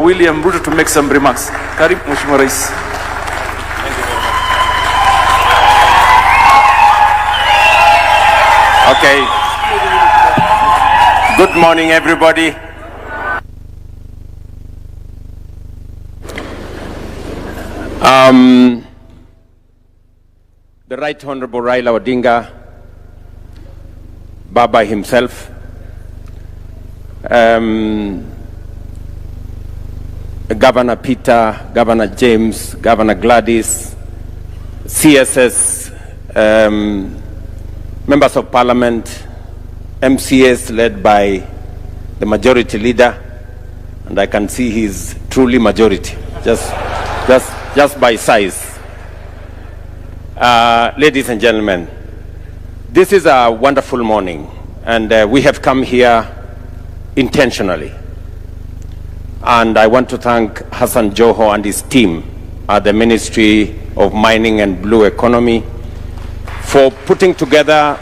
William Ruto to make some remarks. Karibu Mheshimiwa Rais. Thank you very much. Okay. Good morning, everybody. The Right Honorable Raila Odinga, Baba himself, Governor Peter, Governor James, Governor Gladys, CSS, members of parliament, MCS led by the majority leader, and I can see he's truly majority, just by size. Ladies and gentlemen, this is a wonderful morning, and we have come here intentionally. And I want to thank Hassan Joho and his team at the Ministry of Mining and Blue Economy for putting together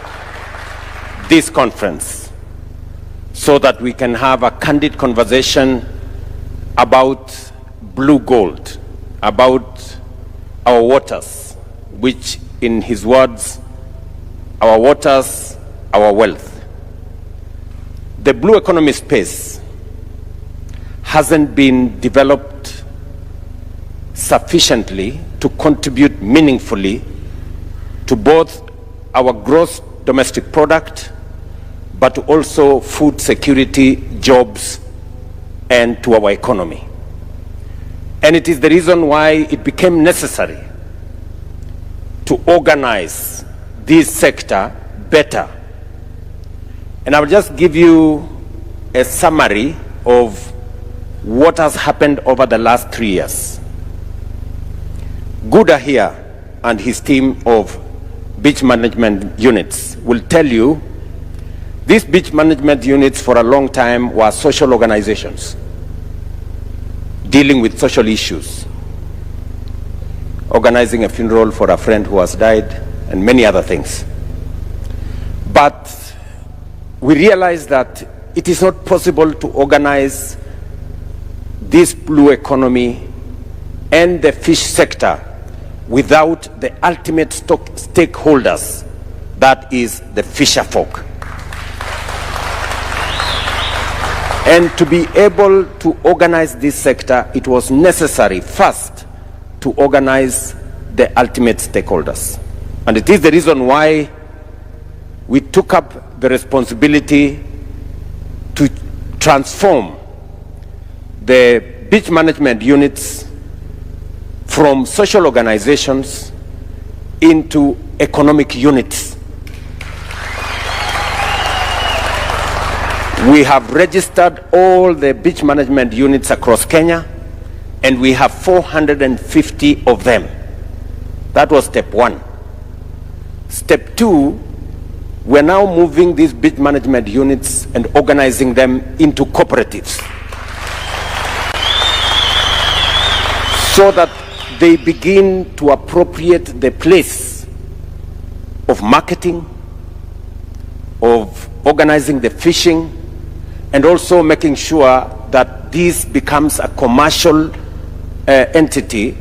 this conference so that we can have a candid conversation about blue gold, about our waters, which in his words, our waters, our wealth. The blue economy space hasn't been developed sufficiently to contribute meaningfully to both our gross domestic product, but also food security, jobs, and to our economy. And it is the reason why it became necessary to organize this sector better. And I will just give you a summary of what has happened over the last 3 years. Guda here and his team of beach management units will tell you these beach management units for a long time were social organizations dealing with social issues, organizing a funeral for a friend who has died, and many other things. But we realized that it is not possible to organize this blue economy and the fish sector without the ultimate stakeholders, that is the fisher folk. And to be able to organize this sector, it was necessary first to organize the ultimate stakeholders. And it is the reason why we took up the responsibility to transform the beach management units from social organizations into economic units. We have registered all the beach management units across Kenya, and we have 450 of them. That was step one. Step two, we're now moving these beach management units and organizing them into cooperatives, so that they begin to appropriate the place of marketing, of organizing the fishing, and also making sure that this becomes a commercial entity,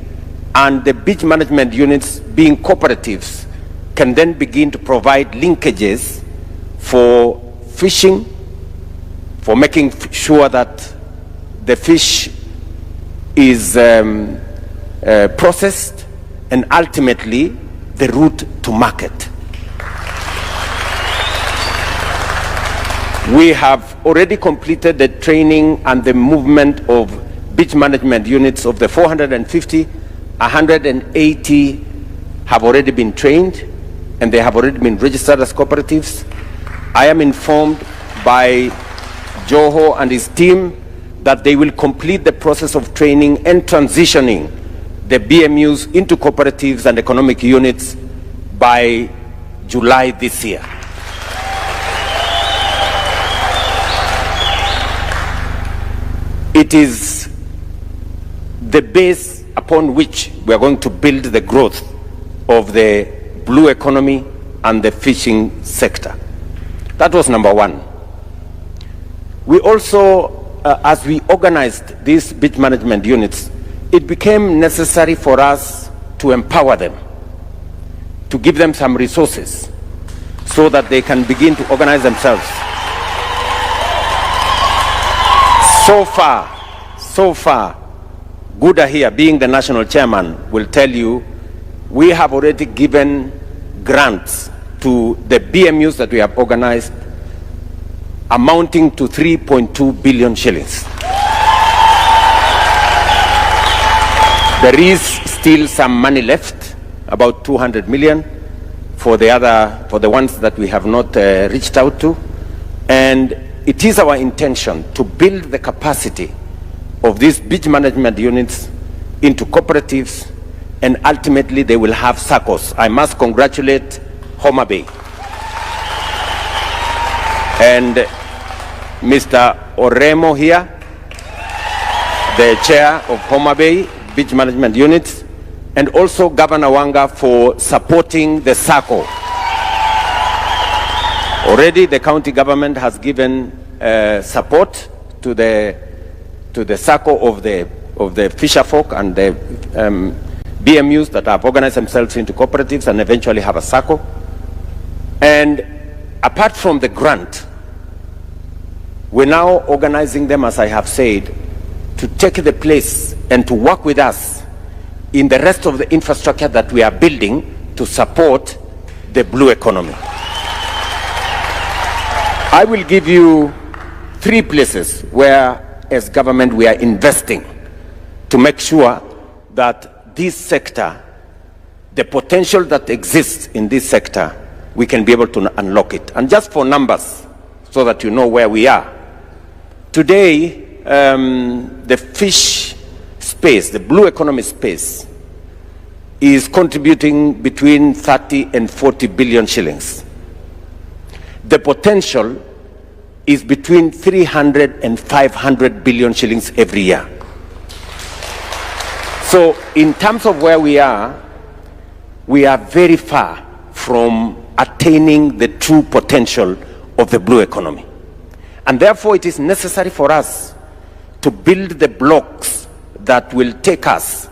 and the beach management units, being cooperatives, can then begin to provide linkages for fishing, for making sure that the fish is processed, and ultimately the route to market. We have already completed the training and the movement of beach management units. Of the 450, 180 have already been trained, and they have already been registered as cooperatives. I am informed by Joho and his team that they will complete the process of training and transitioning the BMUs into cooperatives and economic units by July this year. It is the base upon which we are going to build the growth of the blue economy and the fishing sector. That was number one. We also as we organized these beach management units, it became necessary for us to empower them, to give them some resources so that they can begin to organize themselves. So far, Guda here, being the national chairman, will tell you we have already given grants to the BMUs that we have organized amounting to 3.2 billion shillings. There is still some money left, about 200 million for the ones that we have not reached out to. And it is our intention to build the capacity of these beach management units into cooperatives, and ultimately they will have SACCOs. I must congratulate Homa Bay and Mr. Oremo here, the chair of Homa Bay Beach Management Units, and also Governor Wanga for supporting the SACCO. Already the county government has given support to the SACCO of the fisher folk and the BMUs that have organized themselves into cooperatives and eventually have a SACCO. And apart from the grant, we're now organizing them, as I have said, to take the place and to work with us in the rest of the infrastructure that we are building to support the blue economy. I will give you 3 places where, as government, we are investing to make sure that this sector, the potential that exists in this sector, we can be able to unlock it. And just for numbers, so that you know where we are. Today, the fish space, the blue economy space, is contributing between 30 and 40 billion shillings. The potential is between 300 and 500 billion shillings every year. So in terms of where we are very far from attaining the true potential of the blue economy. And therefore it is necessary for us to build the blocks that will take us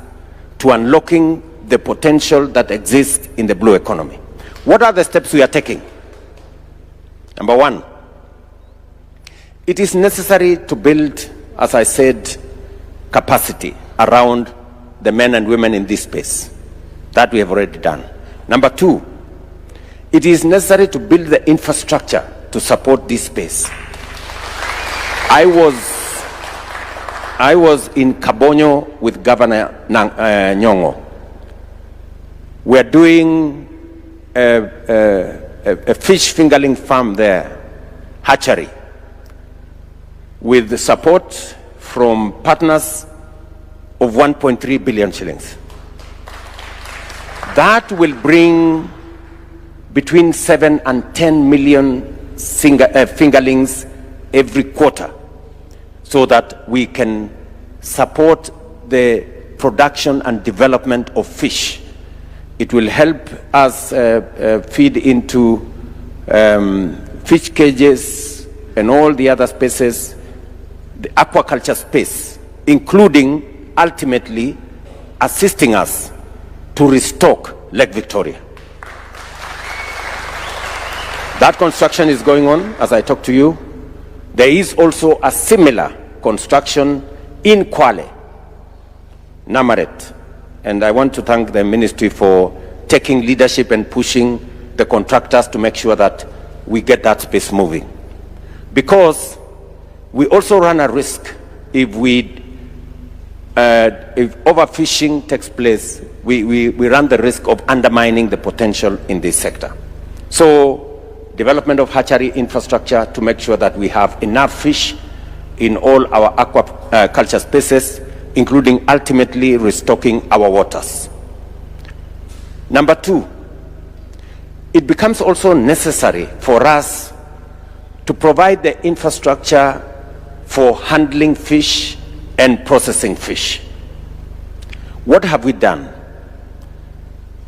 to unlocking the potential that exists in the blue economy. What are the steps we are taking? Number 1, it is necessary to build, as I said, capacity around the men and women in this space. That we have already done. Number 2, it is necessary to build the infrastructure to support this space. I was in Kabonyo with Governor Nyong'o. We are doing a fish fingerling farm there, hatchery, with the support from partners of 1.3 billion shillings. That will bring between 7 and 10 million fingerlings every quarter, so that we can support the production and development of fish. It will help us feed into fish cages and all the other spaces, the aquaculture space, including ultimately assisting us to restock Lake Victoria. That construction is going on as I talk to you. There is also a similar construction in Kwale, Namaret. And I want to thank the ministry for taking leadership and pushing the contractors to make sure that we get that space moving. Because we also run a risk if overfishing takes place, we run the risk of undermining the potential in this sector. So development of hatchery infrastructure to make sure that we have enough fish in all our aquaculture spaces, including ultimately restocking our waters. Number 2, it becomes also necessary for us to provide the infrastructure for handling fish and processing fish. What have we done?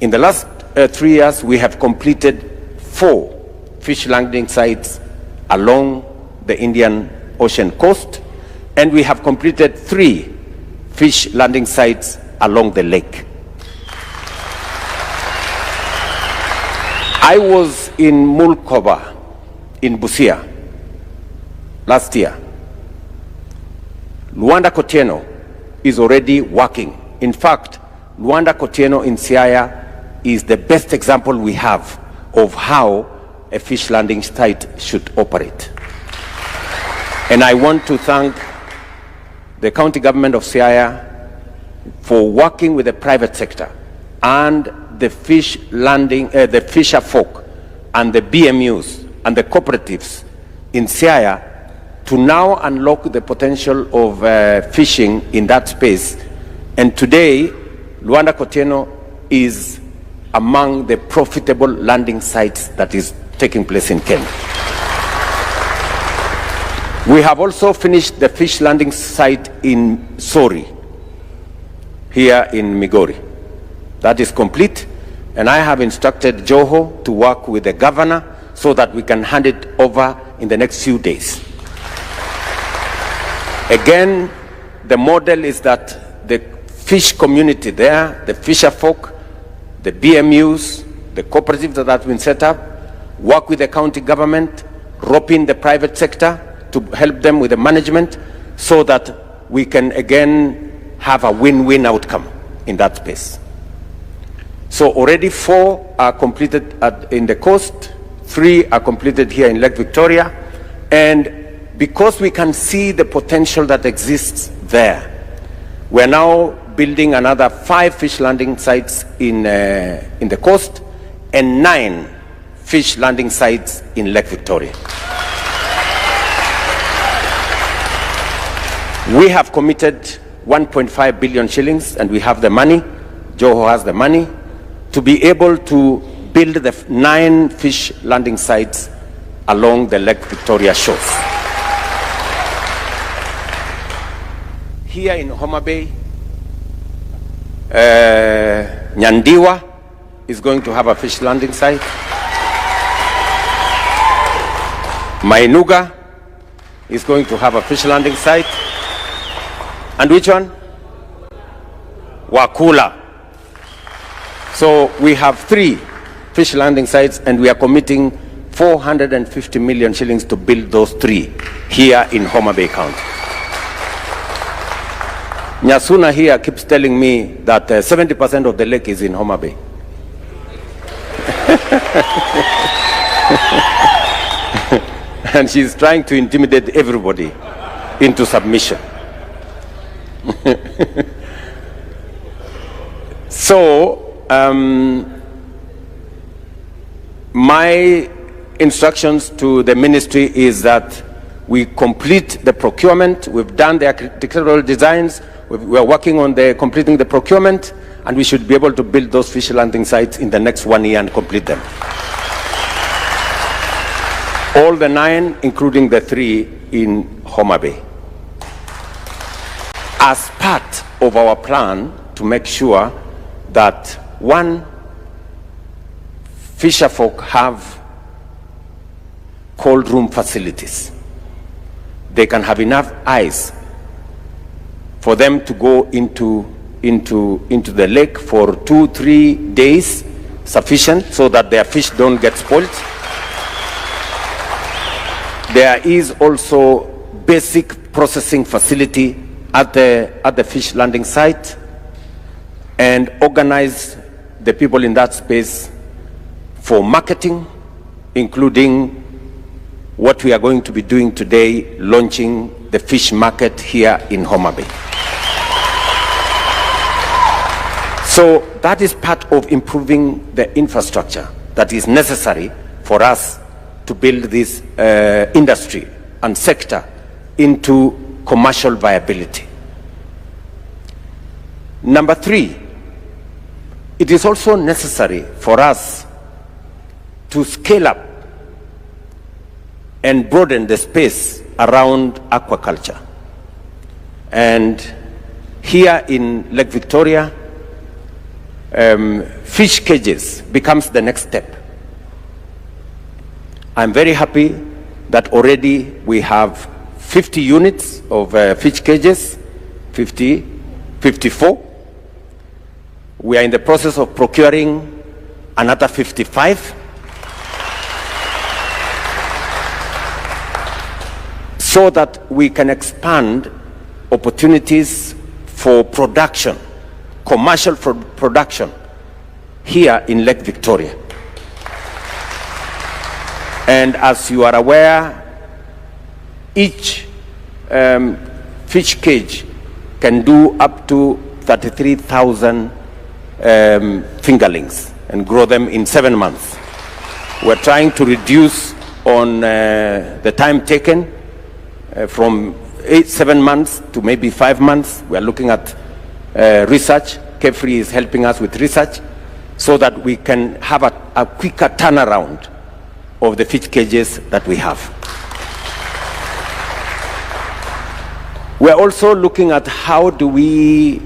In the last 3 years, we have completed 4 fish landing sites along the Indian Ocean coast, and we have completed 3 fish landing sites along the lake. I was in Mulkoba in Busia last year. Luanda Kotieno is already working. In fact, Luanda Kotieno in Siaya is the best example we have of how a fish landing site should operate. And I want to thank the county government of Siaya for working with the private sector and the fish landing, the fisher folk and the BMUs and the cooperatives in Siaya to now unlock the potential of fishing in that space. And today, Luanda Kotieno is among the profitable landing sites that is taking place in Kenya. We have also finished the fish landing site in Sori, here in Migori. That is complete, and I have instructed Joho to work with the governor so that we can hand it over in the next few days. Again, the model is that the fish community there, the fisher folk, the BMUs, the cooperatives that have been set up, work with the county government, rope in the private sector to help them with the management so that we can again have a win-win outcome in that space. So already 4 are completed in the coast, 3 are completed here in Lake Victoria, and because we can see the potential that exists there, we are now building another 5 fish landing sites in the coast and 9 fish landing sites in Lake Victoria. We have committed 1.5 billion shillings, and we have the money, Joho has the money, to be able to build the 9 fish landing sites along the Lake Victoria shores. Here in Homa Bay, Nyandiwa is going to have a fish landing site. Mainuga is going to have a fish landing site. And which one? Wakula. So we have 3 fish landing sites, and we are committing 450 million shillings to build those 3 here in Homa Bay County. Nyasuna here keeps telling me that 70% of the lake is in Homa Bay. And she's trying to intimidate everybody into submission. So, my instructions to the ministry is that we complete the procurement. We've done the architectural designs. We are working on completing the procurement, and we should be able to build those fish landing sites in the next 1 year and complete them. All the 9, including the 3 in Homa Bay, as part of our plan to make sure that, 1, fisher folk have cold room facilities. They can have enough ice for them to go into the lake for 2-3 days, sufficient so that their fish don't get spoiled. There is also basic processing facility at the fish landing site, and organize the people in that space for marketing, including what we are going to be doing today, launching the fish market here in Homa Bay. So that is part of improving the infrastructure that is necessary for us to build this industry and sector into commercial viability. Number 3, it is also necessary for us to scale up and broaden the space around aquaculture. And here in Lake Victoria, fish cages becomes the next step. I'm very happy that already we have 50 units of fish cages, 54. We are in the process of procuring another 55. So that we can expand opportunities for production, commercial production here in Lake Victoria. And as you are aware, each fish cage can do up to 33,000 fingerlings and grow them in 7 months. We're trying to reduce on the time taken from 7 months to maybe 5 months. We are looking at research. Kefri is helping us with research so that we can have a quicker turnaround of the fish cages that we have. We are also looking at how do we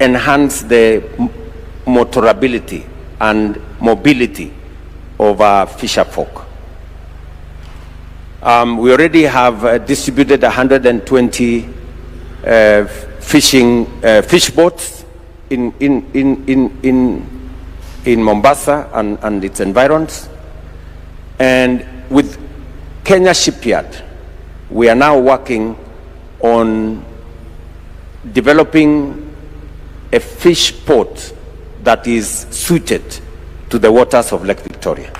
enhance the motorability and mobility of our fisher folk. We already have distributed 120 fish boats in Mombasa and its environs. And with Kenya Shipyard, we are now working on developing a fish port that is suited to the waters of Lake Victoria.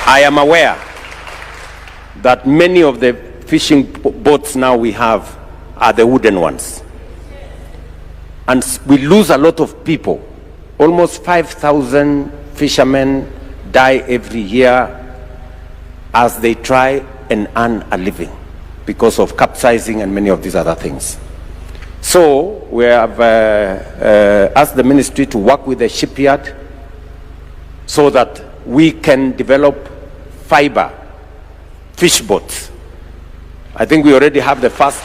I am aware that many of the fishing boats now we have are the wooden ones. And we lose a lot of people. Almost 5,000 fishermen die every year as they try and earn a living because of capsizing and many of these other things. So we have asked the ministry to work with the shipyard so that we can develop fiber fish boats. I think we already have the first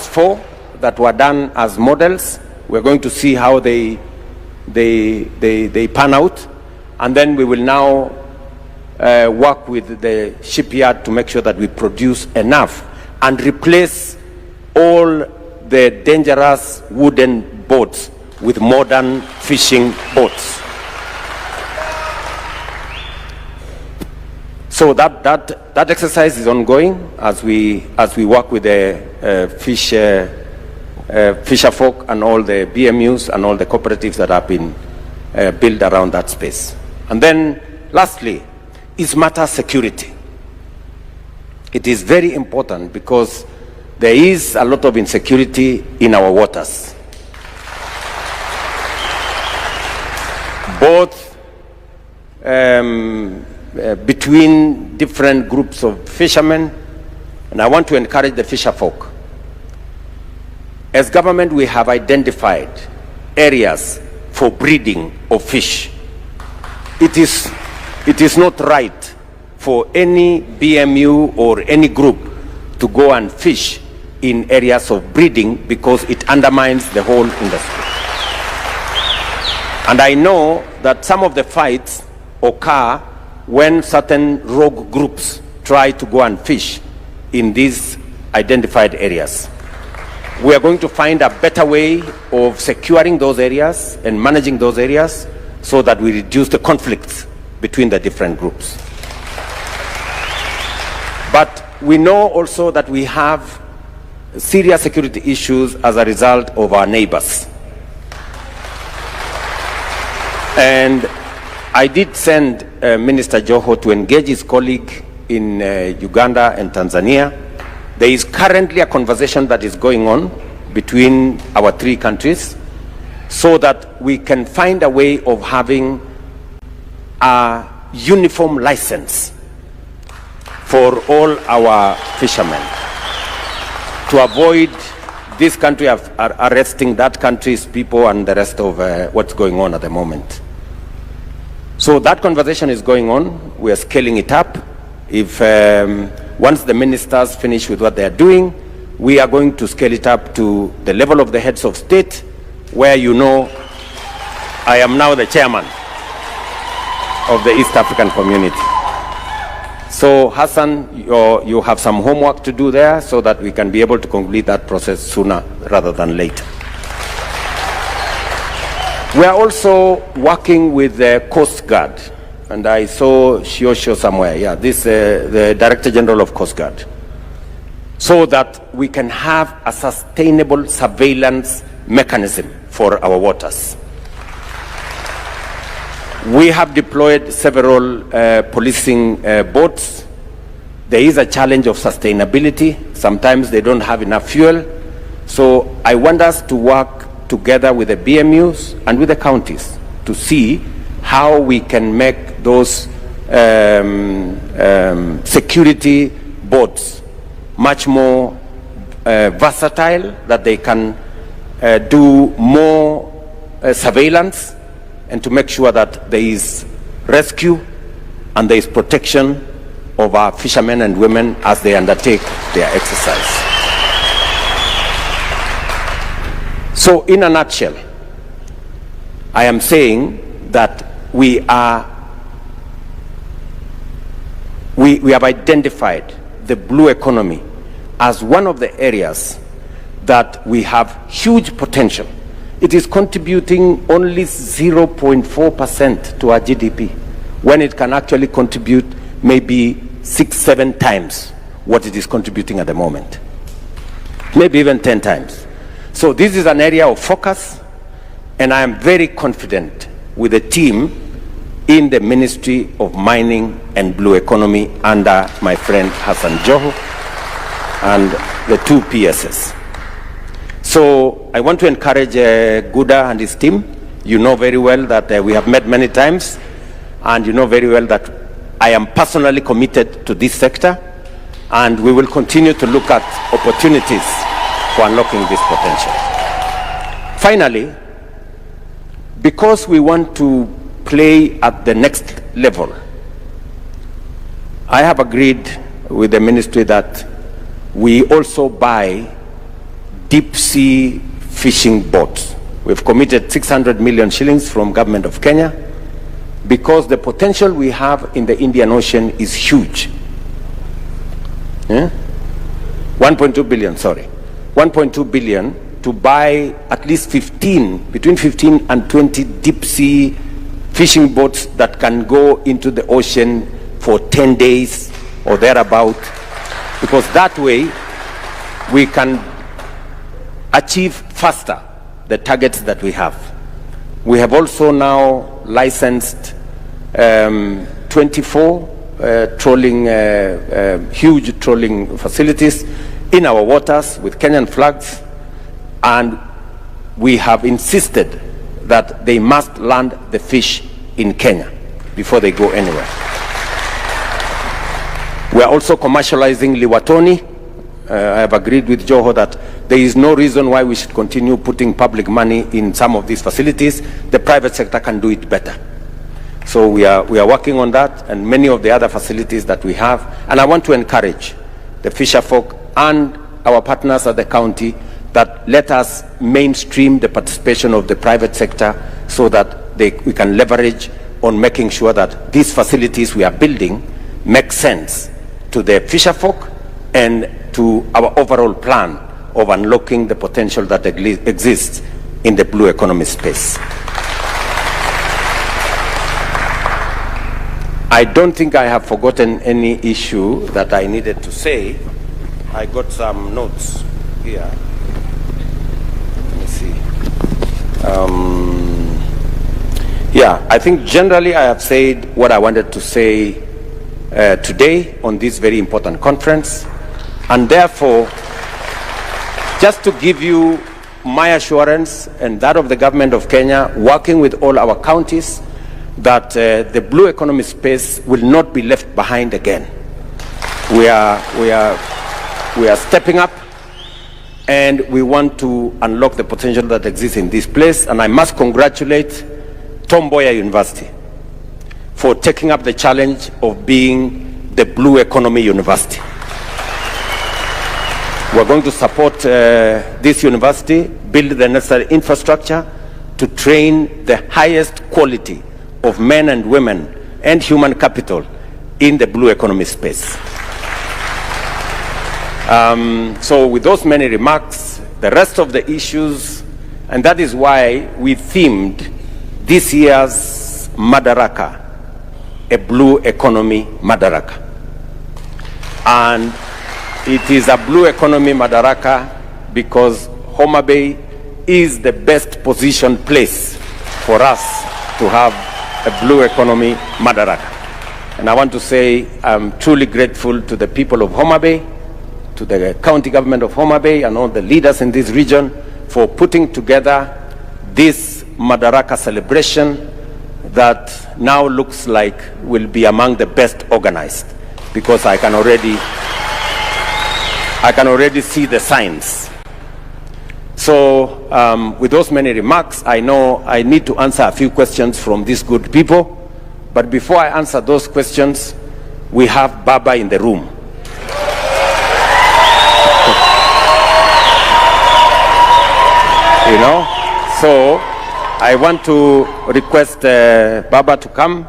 4 that were done as models. We're going to see how they pan out, and then we will now work with the shipyard to make sure that we produce enough and replace all the dangerous wooden boats with modern fishing boats. So that exercise is ongoing as we work with the fisher folk and all the BMUs and all the cooperatives that have been built around that space. And then lastly is matter security. It is very important because there is a lot of insecurity in our waters. Both between different groups of fishermen, and I want to encourage the fisher folk. As government, we have identified areas for breeding of fish. It is not right for any BMU or any group to go and fish in areas of breeding because it undermines the whole industry. And I know that some of the fights occur when certain rogue groups try to go and fish in these identified areas. We are going to find a better way of securing those areas and managing those areas so that we reduce the conflicts between the different groups. But we know also that we have serious security issues as a result of our neighbors. And I did send Minister Joho to engage his colleague in Uganda and Tanzania. There is currently a conversation that is going on between our 3 countries so that we can find a way of having a uniform license for all our fishermen to avoid this country arresting that country's people and the rest of what's going on at the moment. So that conversation is going on. We are scaling it up. If once the ministers finish with what they are doing, we are going to scale it up to the level of the heads of state, where you know I am now the chairman of the East African community. So Hassan, you have some homework to do there so that we can be able to complete that process sooner rather than later. We are also working with the Coast Guard, and I saw Shiosho somewhere, yeah, the Director General of Coast Guard, so that we can have a sustainable surveillance mechanism for our waters. We have deployed several policing boats. There is a challenge of sustainability. Sometimes they don't have enough fuel. So I want us to work together with the BMUs and with the counties to see how we can make those security boats much more versatile, that they can do more surveillance, and to make sure that there is rescue and there is protection of our fishermen and women as they undertake their exercise. So in a nutshell, I am saying that we have identified the blue economy as one of the areas that we have huge potential. It is contributing only 0.4% to our GDP, when it can actually contribute maybe 6-7 times what it is contributing at the moment, maybe even 10 times. So this is an area of focus, and I am very confident with the team in the Ministry of Mining and Blue Economy under my friend Hassan Joho and the 2 PSS. So I want to encourage Guda and his team. You know very well that we have met many times, and you know very well that I am personally committed to this sector, and we will continue to look at opportunities for unlocking this potential. Finally, because we want to play at the next level, I have agreed with the ministry that we also buy deep sea fishing boats. We've committed 600 million shillings from government of Kenya, because the potential we have in the Indian Ocean is huge. 1.2 billion, sorry. 1.2 billion to buy at least between 15 and 20 deep sea fishing boats that can go into the ocean for 10 days or thereabout, because that way we can achieve faster the targets that we have. We have also now licensed 24 huge trawling facilities in our waters with Kenyan flags, and we have insisted that they must land the fish in Kenya before they go anywhere. We are also commercializing Liwatoni. I have agreed with Joho that there is no reason why we should continue putting public money in some of these facilities. The private sector can do it better. So we are working on that, and many of the other facilities that we have. And I want to encourage the fisher folk and our partners at the county that let us mainstream the participation of the private sector, so that we can leverage on making sure that these facilities we are building make sense to the fisher folk and to our overall plan of unlocking the potential that exists in the blue economy space. I don't think I have forgotten any issue that I needed to say. I got some notes here. Let me see. Yeah, I think generally I have said what I wanted to say today on this very important conference, and therefore, just to give you my assurance and that of the government of Kenya, working with all our counties, that the blue economy space will not be left behind again. We are stepping up, and we want to unlock the potential that exists in this place. And I must congratulate Tom Mboya University for taking up the challenge of being the blue economy university. We're going to support this university, build the necessary infrastructure to train the highest quality of men and women and human capital in the blue economy space. So with those many remarks, the rest of the issues, and that is why we themed this year's Madaraka, a blue economy Madaraka. And it is a blue economy Madaraka because Homa Bay is the best positioned place for us to have a blue economy Madaraka. And I want to say I'm truly grateful to the people of Homa Bay, to the county government of Homa Bay and all the leaders in this region for putting together this Madaraka celebration that now looks like will be among the best organized, because I can already see the signs. So with those many remarks, I know I need to answer a few questions from these good people. But before I answer those questions, we have Baba in the room. You know, so I want to request Baba to come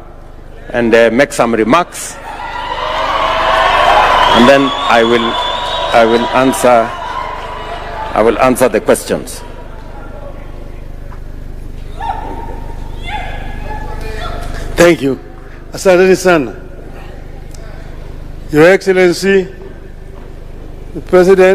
and make some remarks, and then I will answer the questions. Thank you. Asante sana. Your Excellency, the President